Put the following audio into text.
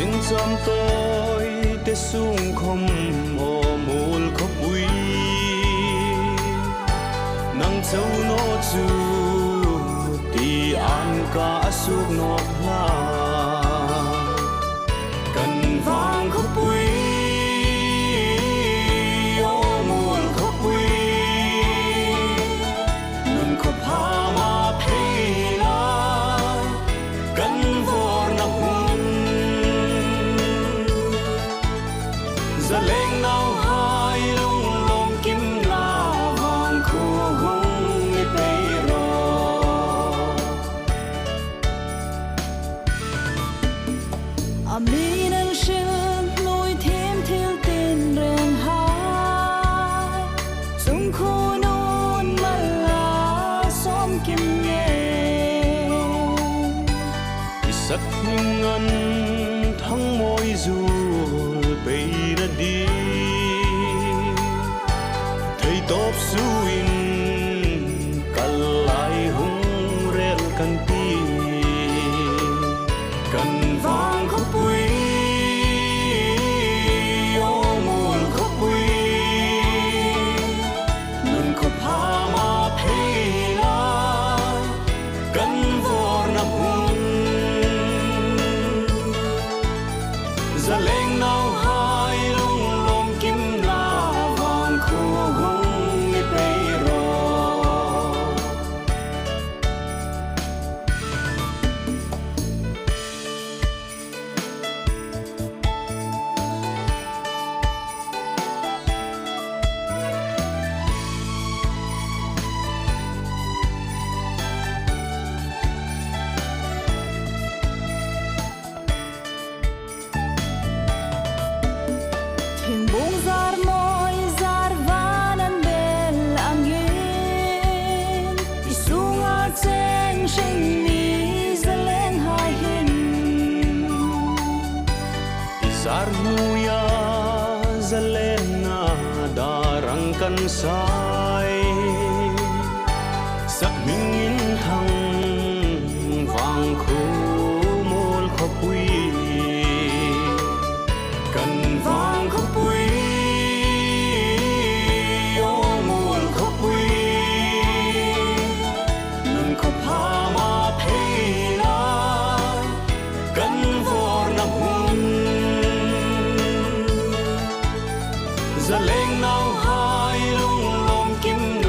xin chăm tôi te sung không ô mul khóc bụi nắng châu nó chu ti an cả suốt nọ la cần vang khóc bụi ô mul khóc bụi nun khóc hà ma phê la cần vô nặc giờ lên nào hai lung lom kim la vang khu hung mi pe ro ami nang shin nuôi thêm thiếu tên rèn hai sung khu non mà la xóm kim nghe sắc ngân thăng môi dù bây ra đi thấy tốt suin cả lại hung rel cần ti cần vang khóc bụi ô mùn khóc bụi nun khóc hà ma phê la cần vô nằm hung giờ lên nào hai lung lom kim la vang khu hung mi pe ro thiên bông zar môi zar vanan bel angin isunga chen shin mi zalen hai hin izar muya zalena darang kan sai sak mingin thang vang khu mol khóc bụi cần vang khóc bụi ô mùn khóc bụi nun khóc hà ma phê la cần vô nặc hung giờ lên nào hai lung lom kim